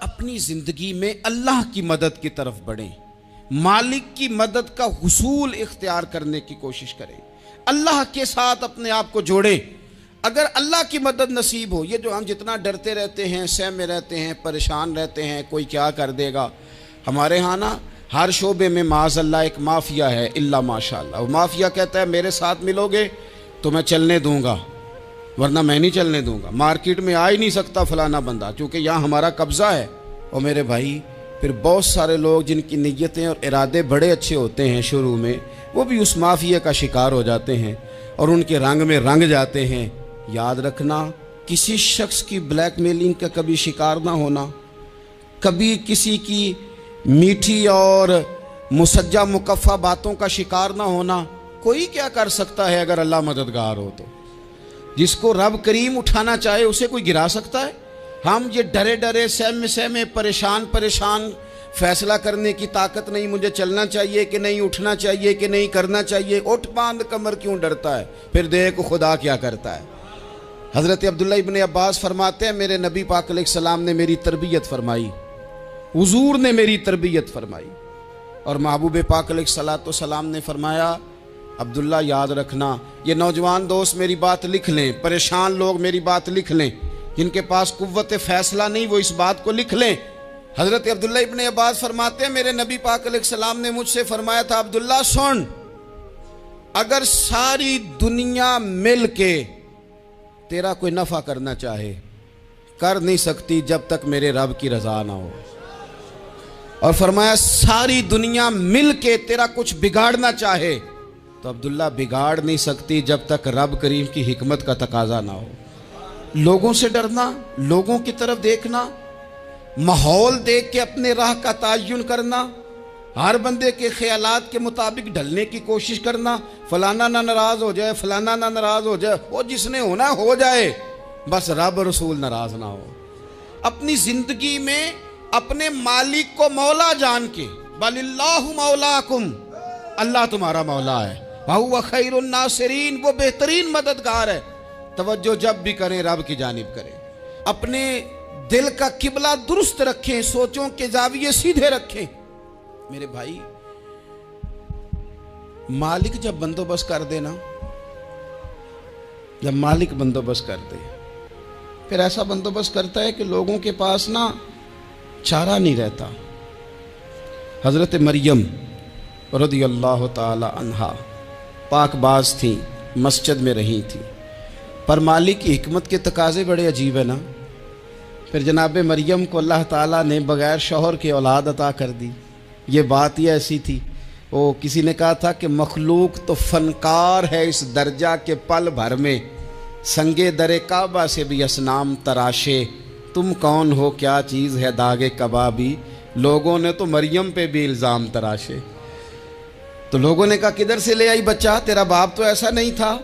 اپنی زندگی میں اللہ کی مدد کی طرف بڑھیں، مالک کی مدد کا حصول اختیار کرنے کی کوشش کریں، اللہ کے ساتھ اپنے آپ کو جوڑیں۔ اگر اللہ کی مدد نصیب ہو، یہ جو ہم جتنا ڈرتے رہتے ہیں، سہمے رہتے ہیں، پریشان رہتے ہیں کوئی کیا کر دے گا، ہمارے ہاں نا ہر شعبے میں معاذ اللہ ایک مافیا ہے، الا ماشاء اللہ۔ وہ مافیا کہتا ہے میرے ساتھ ملو گے تو میں چلنے دوں گا، ورنہ میں نہیں چلنے دوں گا، مارکیٹ میں آ ہی نہیں سکتا فلانا بندہ، چونکہ یہاں ہمارا قبضہ ہے۔ اور میرے بھائی پھر بہت سارے لوگ جن کی نیتیں اور ارادے بڑے اچھے ہوتے ہیں شروع میں، وہ بھی اس مافیا کا شکار ہو جاتے ہیں اور ان کے رنگ میں رنگ جاتے ہیں۔ یاد رکھنا، کسی شخص کی بلیک میلنگ کا کبھی شکار نہ ہونا، کبھی کسی کی میٹھی اور مسجع مکفہ باتوں کا شکار نہ ہونا۔ کوئی کیا کر سکتا ہے اگر اللہ مددگار ہو تو؟ جس کو رب کریم اٹھانا چاہے اسے کوئی گرا سکتا ہے؟ ہم یہ ڈرے ڈرے سہمے پریشان فیصلہ کرنے کی طاقت نہیں، مجھے چلنا چاہیے کہ نہیں، اٹھنا چاہیے کہ نہیں، کرنا چاہیے، اٹھ باندھ کمر کیوں ڈرتا ہے؟ پھر دیکھ خدا کیا کرتا ہے۔ حضرت عبداللہ ابن عباس فرماتے ہیں میرے نبی پاک علیہ السلام نے میری تربیت فرمائی، حضور نے میری تربیت فرمائی، اور محبوب پاک علیہ السلام نے فرمایا عبداللہ یاد رکھنا، یہ نوجوان دوست میری بات لکھ لیں، پریشان لوگ میری بات لکھ لیں، جن کے پاس قوت فیصلہ نہیں وہ اس بات کو لکھ لیں۔ حضرت عبداللہ ابن عباس فرماتے ہیں میرے نبی پاک علیہ السلام نے مجھ سے فرمایا تھا عبداللہ سن، اگر ساری دنیا مل کے تیرا کوئی نفع کرنا چاہے کر نہیں سکتی جب تک میرے رب کی رضا نہ ہو، اور فرمایا ساری دنیا مل کے تیرا کچھ بگاڑنا چاہے تو عبداللہ بگاڑ نہیں سکتی جب تک رب کریم کی حکمت کا تقاضا نہ ہو۔ لوگوں سے ڈرنا، لوگوں کی طرف دیکھنا، ماحول دیکھ کے اپنے راہ کا تعین کرنا، ہر بندے کے خیالات کے مطابق ڈھلنے کی کوشش کرنا، فلانا نہ ناراض ہو جائے، فلانا نہ ناراض ہو جائے، وہ جس نے ہونا ہو جائے، بس رب رسول ناراض نہ ہو۔ اپنی زندگی میں اپنے مالک کو مولا جان کے، بل اللہ مولاکم، اللہ تمہارا مولا ہے، وَهُوَ خَيْرُ النَّاصِرِينَ، وہ بہترین مددگار ہے۔ توجہ جب بھی کریں رب کی جانب کریں، اپنے دل کا قبلہ درست رکھیں، سوچوں کے زاویے سیدھے رکھیں۔ میرے بھائی مالک جب بندوبست کر دے نا، جب مالک بندوبست کر دے پھر ایسا بندوبست کرتا ہے کہ لوگوں کے پاس نا چارہ نہیں رہتا۔ حضرت مریم رضی اللہ تعالی عنہا پاک باز تھیں، مسجد میں رہی تھیں، پر مالک کی حکمت کے تقاضے بڑے عجیب ہے نا۔ پھر جناب مریم کو اللہ تعالیٰ نے بغیر شوہر کے اولاد عطا کر دی۔ یہ بات ہی ایسی تھی، وہ کسی نے کہا تھا کہ مخلوق تو فنکار ہے اس درجہ کے پل بھر میں، سنگے در کعبہ سے بھی اصنام تراشے، تم کون ہو کیا چیز ہے داغ کبابی، لوگوں نے تو مریم پہ بھی الزام تراشے۔ تو لوگوں نے کہا کدھر سے لے آئی بچہ، تیرا باپ تو ایسا نہیں تھا،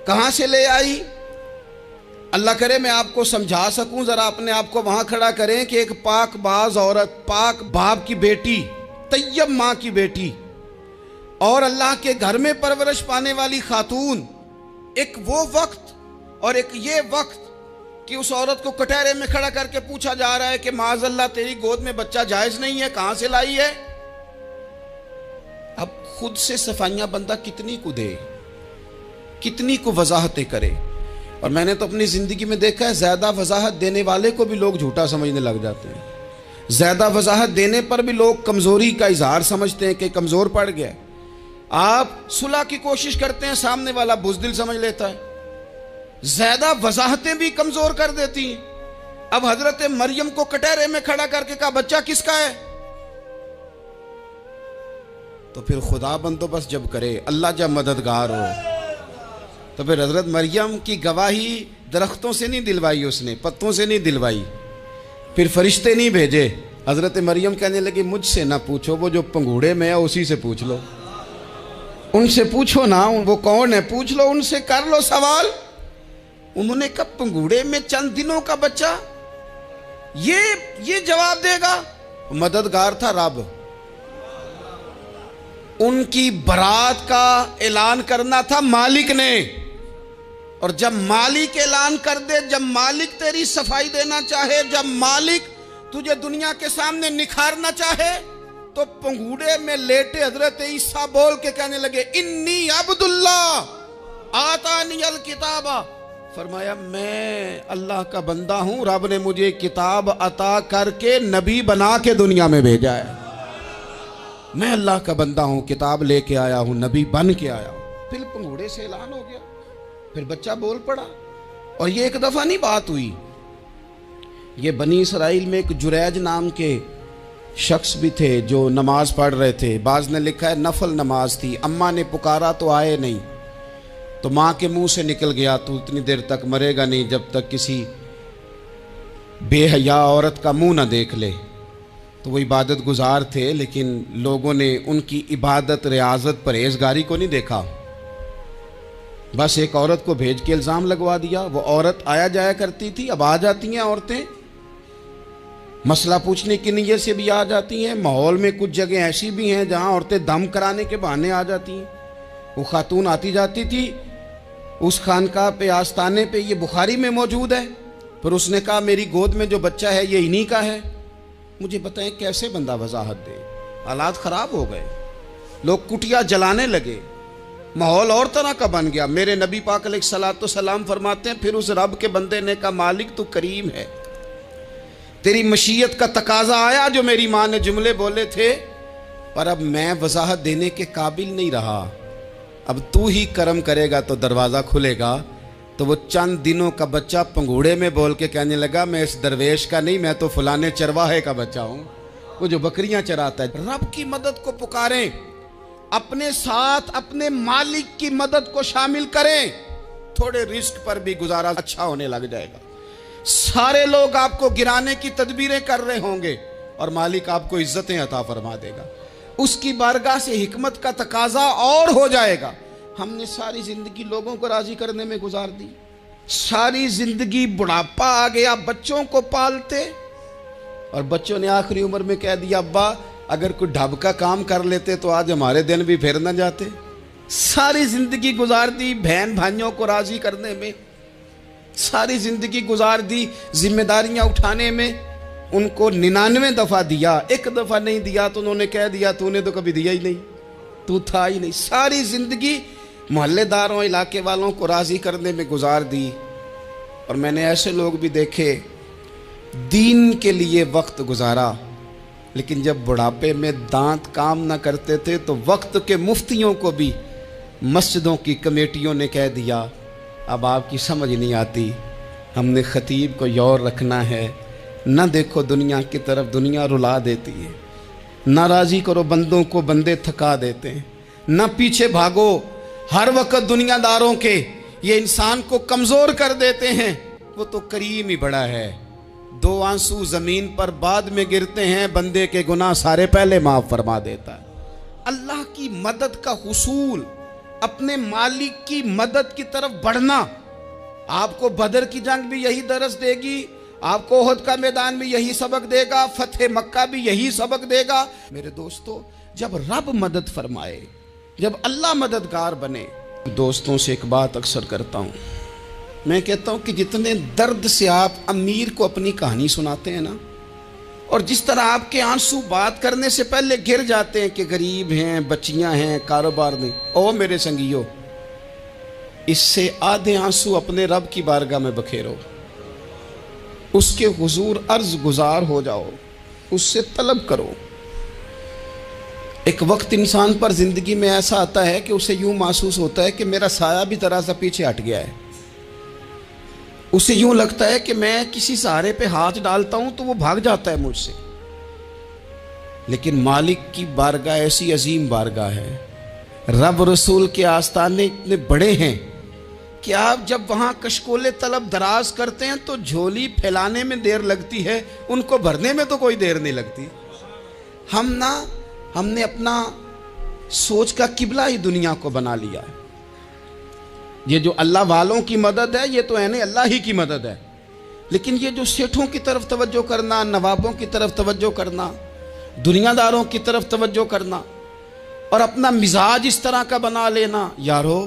کہاں سے لے آئی؟ اللہ کرے میں آپ کو سمجھا سکوں، ذرا اپنے آپ کو وہاں کھڑا کریں کہ ایک پاک باز عورت، پاک باپ کی بیٹی، طیب ماں کی بیٹی، اور اللہ کے گھر میں پرورش پانے والی خاتون، ایک وہ وقت اور ایک یہ وقت کہ اس عورت کو کٹہرے میں کھڑا کر کے پوچھا جا رہا ہے کہ معاذ اللہ تیری گود میں بچہ جائز نہیں ہے، کہاں سے لائی ہے؟ اب خود سے صفائیاں بندہ کتنی کو دے، کتنی کو وضاحتیں کرے۔ اور میں نے تو اپنی زندگی میں دیکھا ہے زیادہ وضاحت دینے والے کو بھی لوگ جھوٹا سمجھنے لگ جاتے ہیں، زیادہ وضاحت دینے پر بھی لوگ کمزوری کا اظہار سمجھتے ہیں کہ کمزور پڑ گیا۔ آپ صلح کی کوشش کرتے ہیں، سامنے والا بزدل سمجھ لیتا ہے، زیادہ وضاحتیں بھی کمزور کر دیتی ہیں۔ اب حضرت مریم کو کٹہرے میں کھڑا کر کے کہا بچہ کس کا ہے؟ تو پھر خدا بندوبست جب کرے، اللہ جب مددگار ہو، تو پھر حضرت مریم کی گواہی درختوں سے نہیں دلوائی، اس نے پتوں سے نہیں دلوائی، پھر فرشتے نہیں بھیجے۔ حضرت مریم کہنے لگی مجھ سے نہ پوچھو، وہ جو پنگوڑے میں ہے اسی سے پوچھ لو، ان سے پوچھو نا وہ کون ہے، پوچھ لو ان سے، کر لو سوال۔ انہوں نے کہا پنگوڑے میں چند دنوں کا بچہ، یہ جواب دے گا؟ مددگار تھا رب، ان کی برات کا اعلان کرنا تھا مالک نے، اور جب مالک اعلان کر دے، جب مالک تیری صفائی دینا چاہے، جب مالک تجھے دنیا کے سامنے نکھارنا چاہے، تو پنگوڑے میں لیٹے حضرت عیسیٰ بول کے کہنے لگے انی عبداللہ آتانی الکتاب، فرمایا میں اللہ کا بندہ ہوں، رب نے مجھے کتاب عطا کر کے نبی بنا کے دنیا میں بھیجا ہے، میں اللہ کا بندہ ہوں، کتاب لے کے آیا ہوں، نبی بن کے آیا ہوں۔ پھر پنگوڑے سے اعلان ہو گیا، پھر بچہ بول پڑا۔ اور یہ ایک دفعہ نہیں بات ہوئی، یہ بنی اسرائیل میں ایک جریج نام کے شخص بھی تھے جو نماز پڑھ رہے تھے، بعض نے لکھا ہے نفل نماز تھی، اماں نے پکارا تو آئے نہیں، تو ماں کے منہ سے نکل گیا تو اتنی دیر تک مرے گا نہیں جب تک کسی بے حیا عورت کا منہ نہ دیکھ لے۔ تو وہ عبادت گزار تھے، لیکن لوگوں نے ان کی عبادت، ریاضت، پرہیزگاری کو نہیں دیکھا، بس ایک عورت کو بھیج کے الزام لگوا دیا۔ وہ عورت آیا جایا کرتی تھی، اب آ جاتی ہیں عورتیں، مسئلہ پوچھنے کی نیت سے بھی آ جاتی ہیں۔ ماحول میں کچھ جگہ ایسی بھی ہیں جہاں عورتیں دم کرانے کے بہانے آ جاتی ہیں۔ وہ خاتون آتی جاتی تھی اس خانقاہ پہ، آستانے پہ، یہ بخاری میں موجود ہے۔ پھر اس نے کہا میری گود میں جو بچہ ہے یہ انہی کا ہے، مجھے بتائیں کیسے بندہ وضاحت دے۔ حالات خراب ہو گئے، لوگ کٹیا جلانے لگے، ماحول اور طرح کا بن گیا۔ میرے نبی پاک علیہ الصلوۃ والسلام فرماتے ہیں پھر اس رب کے بندے نے کہا مالک تو کریم ہے، تیری مشیت کا تقاضا آیا جو میری ماں نے جملے بولے تھے، پر اب میں وضاحت دینے کے قابل نہیں رہا، اب تو ہی کرم کرے گا تو دروازہ کھلے گا۔ تو وہ چند دنوں کا بچہ پنگوڑے میں بول کے کہنے لگا میں اس درویش کا نہیں، میں تو فلانے چرواہے کا بچہ ہوں، وہ جو بکریاں چراتا ہے۔ رب کی مدد کو پکاریں، اپنے ساتھ اپنے مالک کی مدد کو شامل کریں، تھوڑے رزق پر بھی گزارا اچھا ہونے لگ جائے گا۔ سارے لوگ آپ کو گرانے کی تدبیریں کر رہے ہوں گے اور مالک آپ کو عزتیں عطا فرما دے گا، اس کی بارگاہ سے حکمت کا تقاضا اور ہو جائے گا۔ ہم نے ساری زندگی لوگوں کو راضی کرنے میں گزار دی، ساری زندگی بڑھاپا آ گیا بچوں کو پالتے، اور بچوں نے آخری عمر میں کہہ دیا ابا اگر کوئی ڈھب کا کام کر لیتے تو آج ہمارے دن بھی پھر نہ جاتے۔ ساری زندگی گزار دی بہن بھائیوں کو راضی کرنے میں، ساری زندگی گزار دی ذمہ داریاں اٹھانے میں، ان کو 99 دفعہ دیا، ایک دفعہ نہیں دیا تو انہوں نے کہہ دیا تو نے تو کبھی دیا ہی نہیں، تو تھا ہی نہیں۔ ساری زندگی محلے داروں، علاقے والوں کو راضی کرنے میں گزار دی۔ اور میں نے ایسے لوگ بھی دیکھے دین کے لیے وقت گزارا، لیکن جب بڑھاپے میں دانت کام نہ کرتے تھے تو وقت کے مفتیوں کو بھی مسجدوں کی کمیٹیوں نے کہہ دیا اب آپ کی سمجھ نہیں آتی، ہم نے خطیب کو یور رکھنا ہے، نہ دیکھو دنیا کی طرف، دنیا رلا دیتی ہے، نہ راضی کرو بندوں کو، بندے تھکا دیتے ہیں، نہ پیچھے بھاگو ہر وقت دنیا داروں کے، یہ انسان کو کمزور کر دیتے ہیں۔ وہ تو کریم ہی بڑا ہے، 2 آنسو زمین پر بعد میں گرتے ہیں، بندے کے گناہ سارے پہلے معاف فرما دیتا ہے۔ اللہ کی مدد کا حصول، اپنے مالک کی مدد کی طرف بڑھنا، آپ کو بدر کی جنگ بھی یہی درس دے گی، آپ کو احد کا میدان بھی یہی سبق دے گا، فتح مکہ بھی یہی سبق دے گا۔ میرے دوستو جب رب مدد فرمائے، جب اللہ مددگار بنے، دوستوں سے ایک بات اکثر کرتا ہوں، میں کہتا ہوں کہ جتنے درد سے آپ امیر کو اپنی کہانی سناتے ہیں نا، اور جس طرح آپ کے آنسو بات کرنے سے پہلے گر جاتے ہیں کہ غریب ہیں، بچیاں ہیں، کاروبار نہیں، او میرے سنگیو، اس سے آدھے آنسو اپنے رب کی بارگاہ میں بکھیرو، اس کے حضور عرض گزار ہو جاؤ، اس سے طلب کرو۔ ایک وقت انسان پر زندگی میں ایسا آتا ہے کہ اسے یوں محسوس ہوتا ہے کہ میرا سایہ بھی ذرا سا پیچھے ہٹ گیا ہے، اسے یوں لگتا ہے کہ میں کسی سہارے پہ ہاتھ ڈالتا ہوں تو وہ بھاگ جاتا ہے مجھ سے، لیکن مالک کی بارگاہ ایسی عظیم بارگاہ ہے، رب رسول کے آستانے اتنے بڑے ہیں کہ آپ جب وہاں کشکول طلب دراز کرتے ہیں تو جھولی پھیلانے میں دیر لگتی ہے، ان کو بھرنے میں تو کوئی دیر نہیں لگتی۔ ہم نے اپنا سوچ کا قبلہ ہی دنیا کو بنا لیا ہے۔ یہ جو اللہ والوں کی مدد ہے یہ تو اللہ ہی کی مدد ہے، لیکن یہ جو سیٹھوں کی طرف توجہ کرنا، نوابوں کی طرف توجہ کرنا، دنیا داروں کی طرف توجہ کرنا، اور اپنا مزاج اس طرح کا بنا لینا، یارو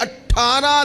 18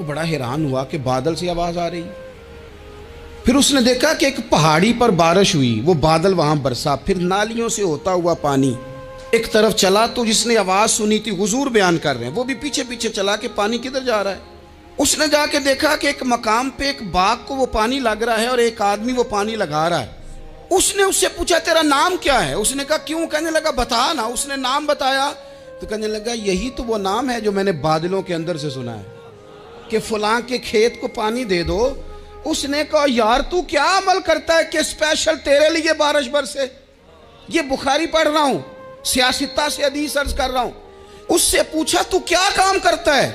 وہ بڑا حیران ہوا کہ بادل سے آواز آ رہی. پھر اس نے دیکھا کہ ایک پہاڑی پر بارش ہوئی, وہ بادل وہاں برسا, پھر نالیوں سے ہوتا ہوا پانی ایک طرف چلا. تو جس نے آواز سنی تھی حضور بیان کر رہے ہیں, وہ بھی پیچھے پیچھے چلا کہ پانی کدھر جا رہا ہے. اس نے جا کے دیکھا کہ ایک مقام پہ ایک باغ کو وہ پانی لگ رہا ہے اور ایک آدمی وہ پانی لگا رہا ہے. اس نے اس سے پوچھا تیرا نام کیا ہے؟ اس نے کہا کیوں؟ کہنے لگا بتا نا. اس نے نام بتایا تو کہنے لگا یہی تو وہ نام ہے جو میں نے بادلوں کے اندر سے سنا ہے کہ فلاں کے کھیت کو پانی دے دو. اس نے کہا یار تو کیا عمل کرتا ہے کہ اسپیشل تیرے لیے بارش برسے؟ یہ بخاری پڑھ رہا ہوں, سیاستہ سے حدیث عرض کر رہا ہوں. اس سے پوچھا تو کیا کام کرتا ہے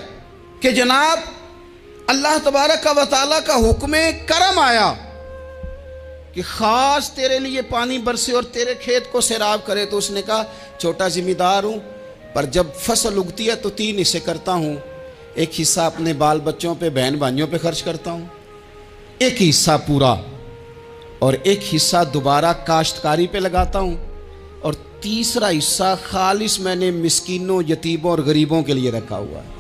کہ جناب اللہ تبارک و تعالیٰ کا حکم کرم آیا کہ خاص تیرے لیے پانی برسے اور تیرے کھیت کو سیراب کرے؟ تو اس نے کہا چھوٹا ذمہ دار ہوں, پر جب فصل اگتی ہے تو 3 حصے کرتا ہوں. ایک حصہ اپنے بال بچوں پہ, بہن بھائیوں پہ خرچ کرتا ہوں, ایک حصہ پورا, اور ایک حصہ دوبارہ کاشتکاری پہ لگاتا ہوں, اور تیسرا حصہ خالص میں نے مسکینوں, یتیموں اور غریبوں کے لیے رکھا ہوا ہے.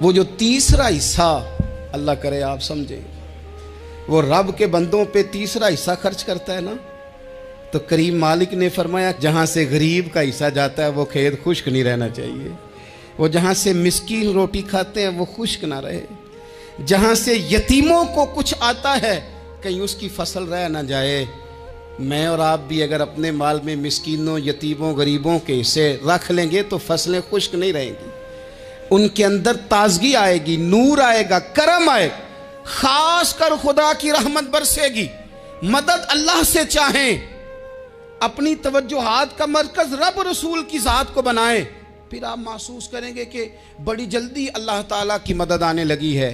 وہ جو تیسرا حصہ, اللہ کرے آپ سمجھیں, وہ رب کے بندوں پہ تیسرا حصہ خرچ کرتا ہے نا, تو کریم مالک نے فرمایا جہاں سے غریب کا حصہ جاتا ہے وہ کھیت خشک نہیں رہنا چاہیے. وہ جہاں سے مسکین روٹی کھاتے ہیں وہ خشک نہ رہے. جہاں سے یتیموں کو کچھ آتا ہے کہیں اس کی فصل رہ نہ جائے. میں اور آپ بھی اگر اپنے مال میں مسکینوں, یتیموں, غریبوں کے حصے رکھ لیں گے تو فصلیں خشک نہیں رہیں گی. ان کے اندر تازگی آئے گی, نور آئے گا, کرم آئے گا, خاص کر خدا کی رحمت برسے گی. مدد اللہ سے چاہیں, اپنی توجہات کا مرکز رب رسول کی ذات کو بنائیں, پھر آپ محسوس کریں گے کہ بڑی جلدی اللہ تعالیٰ کی مدد آنے لگی ہے.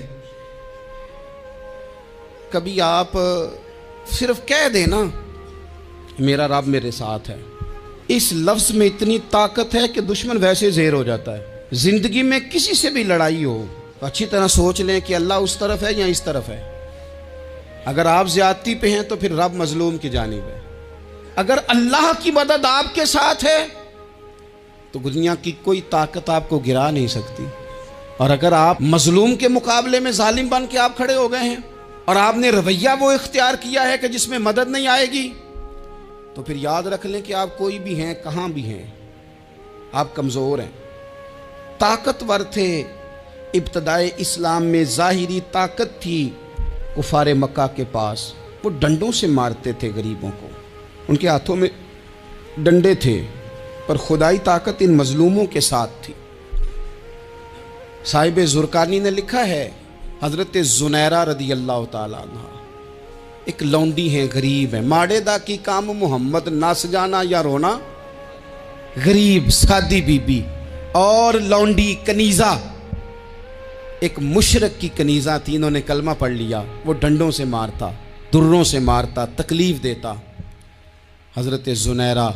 کبھی آپ صرف کہہ دیں نا میرا رب میرے ساتھ ہے, اس لفظ میں اتنی طاقت ہے کہ دشمن ویسے زہر ہو جاتا ہے. زندگی میں کسی سے بھی لڑائی ہو تو اچھی طرح سوچ لیں کہ اللہ اس طرف ہے یا اس طرف ہے. اگر آپ زیادتی پہ ہیں تو پھر رب مظلوم کی جانب ہے. اگر اللہ کی مدد آپ کے ساتھ ہے تو دنیا کی کوئی طاقت آپ کو گرا نہیں سکتی. اور اگر آپ مظلوم کے مقابلے میں ظالم بن کے آپ کھڑے ہو گئے ہیں اور آپ نے رویہ وہ اختیار کیا ہے کہ جس میں مدد نہیں آئے گی, تو پھر یاد رکھ لیں کہ آپ کوئی بھی ہیں, کہاں بھی ہیں, آپ کمزور ہیں. طاقتور تھے ابتدائے اسلام میں, ظاہری طاقت تھی کفار مکہ کے پاس, وہ ڈنڈوں سے مارتے تھے غریبوں کو, ان کے ہاتھوں میں ڈنڈے تھے, پر خدائی طاقت ان مظلوموں کے ساتھ تھی. صاحب زرقانی نے لکھا ہے حضرت زنیرہ رضی اللہ تعالیٰ عنہ ایک لونڈی ہیں, غریب ہیں, ماڑے دا کی کام محمد ناس جانا یا رونا. غریب سادی بی بی اور لونڈی کنیزہ, ایک مشرک کی کنیزہ تھی, انہوں نے کلمہ پڑھ لیا. وہ ڈنڈوں سے مارتا, دروں سے مارتا, تکلیف دیتا. حضرت زنیرہ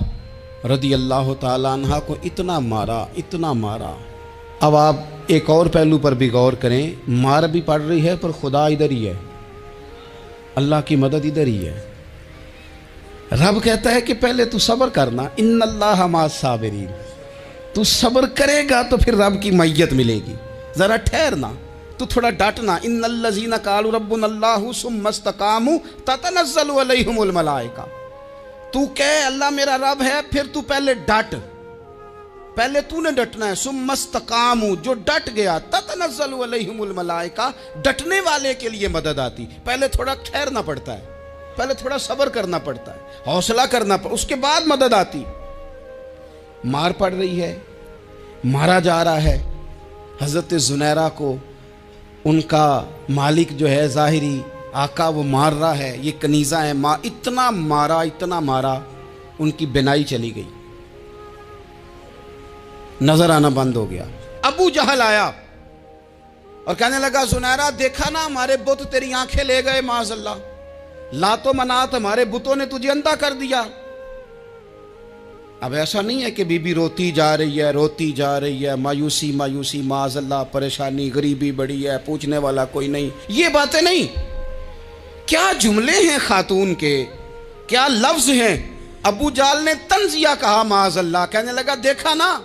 رضی اللہ تعالیٰ عنہ کو اتنا مارا, اتنا مارا. اب آپ ایک اور پہلو پر بھی غور کریں, مار بھی پڑ رہی ہے پر خدا ادھر ہی ہے, اللہ کی مدد ادھر ہی ہے. رب کہتا ہے کہ پہلے تو صبر کرنا, ان اللہ مع الصابرین, تو صبر کرے گا تو پھر رب کی معیت ملے گی. ذرا ٹھہرنا, تو تھوڑا ڈٹنا. ان الذین قالوا ربنا اللہ ثم استقاموا تتنزل علیہم الملائکہ. تو کہے اللہ میرا رب ہے, پھر تو پہلے ڈٹ, پہلے تو نے ڈٹنا ہے. ثم استقاموا, جو ڈٹ گیا, تتنزل علیہم الملائکہ, ڈٹنے والے کے لیے مدد آتی. پہلے تھوڑا ٹھہرنا پڑتا ہے, پہلے تھوڑا صبر کرنا پڑتا ہے, حوصلہ کرنا پڑتا, اس کے بعد مدد آتی. مار پڑ رہی ہے, مارا جا رہا ہے. حضرت زنیرہ کو ان کا مالک جو ہے ظاہری آقا وہ مار رہا ہے, یہ کنیزہ ہے, اتنا مارا, اتنا مارا, ان کی بینائی چلی گئی, نظر آنا بند ہو گیا. ابو جہل آیا اور کہنے لگا زنیرہ دیکھا نا ہمارے بت تیری آنکھیں لے گئے, معاذ اللہ, لات و منات ہمارے بتوں نے تجھے اندھا کر دیا. اب ایسا نہیں ہے کہ بی بی روتی جا رہی ہے, روتی جا رہی ہے, مایوسی مایوسی, معاذ اللہ, پریشانی, غریبی بڑی ہے, پوچھنے والا کوئی نہیں, یہ باتیں نہیں. کیا جملے ہیں خاتون کے, کیا لفظ ہیں. ابو جال نے تنزیہ کہا, معاذ اللہ, کہنے لگا دیکھا نا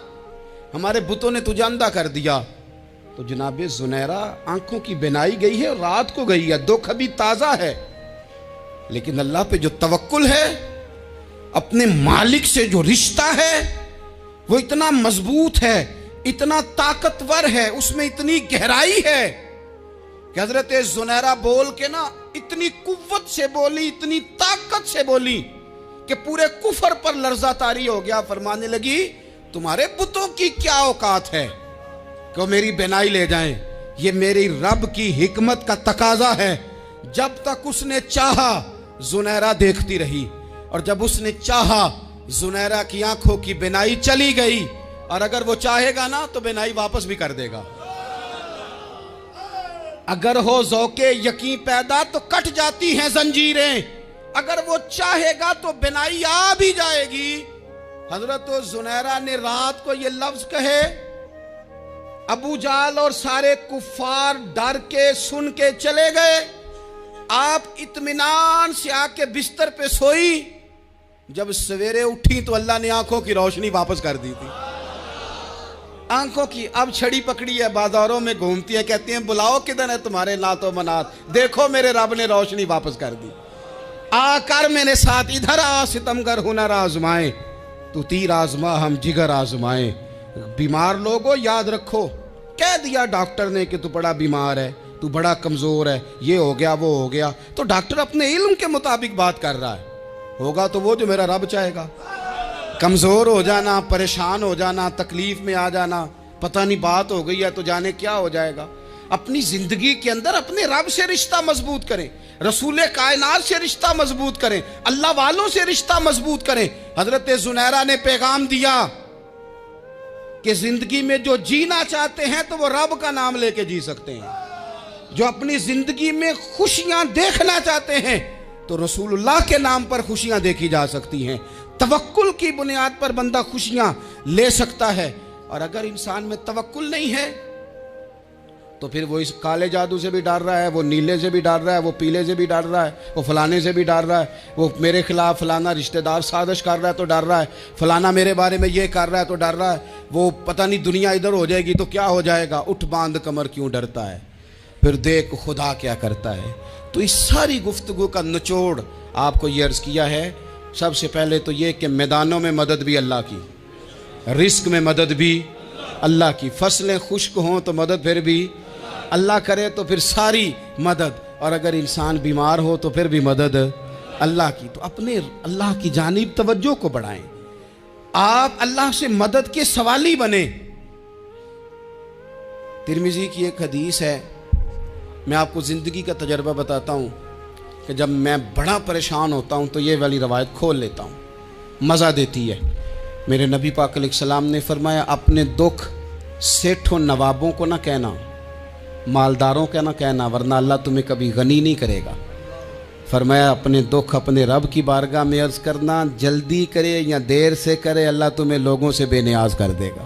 ہمارے بتوں نے تجھے اندھا کر دیا. تو جناب زنیرہ آنکھوں کی بینائی گئی ہے، رات کو گئی ہے، دکھ ابھی تازہ ہے، لیکن اللہ پہ جو توکل ہے، اپنے مالک سے جو رشتہ ہے وہ اتنا مضبوط ہے، اتنا طاقتور ہے، اس میں اتنی گہرائی ہے کہ حضرت زنیرہ بول کے نا اتنی قوت سے بولی، اتنی طاقت سے بولی کہ پورے کفر پر لرزہ طاری ہو گیا۔ فرمانے لگی تمہارے بتوں کی کیا اوقات ہے کہ وہ میری بینائی لے جائیں، یہ میری رب کی حکمت کا تقاضا ہے۔ جب تک اس نے چاہا زنیرہ دیکھتی رہی، اور جب اس نے چاہا زنیرہ کی آنکھوں کی بینائی چلی گئی، اور اگر وہ چاہے گا نا تو بینائی واپس بھی کر دے گا۔ اگر ہو ذوق یقین پیدا تو کٹ جاتی ہیں زنجیریں، اگر وہ چاہے گا تو بینائی آ بھی جائے گی۔ حضرت زنیرہ نے رات کو یہ لفظ کہے، ابو جہل اور سارے کفار ڈر کے سن کے چلے گئے، آپ اطمینان سے آ کے بستر پہ سوئی۔ جب سویرے اٹھی تو اللہ نے آنکھوں کی روشنی واپس کر دی تھی۔ آنکھوں کی اب چھڑی پکڑی ہے، بازاروں میں گھومتی ہے، کہتی ہیں بلاؤ کدھر ہے تمہارے نات و منات، دیکھو میرے رب نے روشنی واپس کر دی۔ آ کر میرے ساتھ ادھر آ، ستمگر ہنر آزمائیں، تو تیر آزما ہم جگر آزمائیں۔ بیمار لوگوں یاد رکھو، کہہ دیا ڈاکٹر نے کہ تو بڑا بیمار ہے، تو بڑا کمزور ہے، یہ ہو گیا وہ ہو گیا، تو ڈاکٹر اپنے علم کے مطابق بات کر رہا ہے، ہوگا تو وہ جو میرا رب چاہے گا۔ کمزور ہو جانا، پریشان ہو جانا، تکلیف میں آ جانا، پتہ نہیں بات ہو گئی ہے تو جانے کیا ہو جائے گا۔ اپنی زندگی کے اندر اپنے رب سے رشتہ مضبوط کریں، رسول کائنات سے رشتہ مضبوط کریں، اللہ والوں سے رشتہ مضبوط کریں۔ حضرت زنیرہ نے پیغام دیا کہ زندگی میں جو جینا چاہتے ہیں تو وہ رب کا نام لے کے جی سکتے ہیں، جو اپنی زندگی میں خوشیاں دیکھنا چاہتے ہیں تو رسول اللہ کے نام پر خوشیاں دیکھی جا سکتی ہیں۔ توکل کی بنیاد پر بندہ خوشیاں لے سکتا ہے، اور اگر انسان میں توکل نہیں ہے تو پھر وہ اس کالے جادو سے بھی ڈر رہا ہے، وہ نیلے سے بھی ڈر رہا ہے، وہ پیلے سے بھی ڈر رہا ہے، وہ فلانے سے بھی ڈر رہا ہے، وہ میرے خلاف فلانا رشتہ دار سازش کر رہا ہے تو ڈر رہا ہے، فلانا میرے بارے میں یہ کر رہا ہے تو ڈر رہا ہے، وہ پتہ نہیں دنیا ادھر ہو جائے گی تو کیا ہو جائے گا، اٹھ باندھ کمر کیوں ڈرتا ہے، پھر دیکھ خدا کیا کرتا ہے۔ تو اس ساری گفتگو کا نچوڑ آپ کو یہ عرض کیا ہے، سب سے پہلے تو یہ کہ میدانوں میں مدد بھی اللہ کی، رزق میں مدد بھی اللہ کی، فصلیں خشک ہوں تو مدد پھر بھی اللہ کرے، تو پھر ساری مدد، اور اگر انسان بیمار ہو تو پھر بھی مدد اللہ کی۔ تو اپنے اللہ کی جانب توجہ کو بڑھائیں، آپ اللہ سے مدد کے سوالی بنیں۔ ترمذی کی ایک حدیث ہے، میں آپ کو زندگی کا تجربہ بتاتا ہوں کہ جب میں بڑا پریشان ہوتا ہوں تو یہ والی روایت کھول لیتا ہوں، مزہ دیتی ہے۔ میرے نبی پاک علیہ السلام نے فرمایا اپنے دکھ سیٹھوں نوابوں کو نہ کہنا، مالداروں کا نہ کہنا، ورنہ اللہ تمہیں کبھی غنی نہیں کرے گا۔ فرمایا اپنے دکھ اپنے رب کی بارگاہ میں عرض کرنا، جلدی کرے یا دیر سے کرے اللہ تمہیں لوگوں سے بے نیاز کر دے گا۔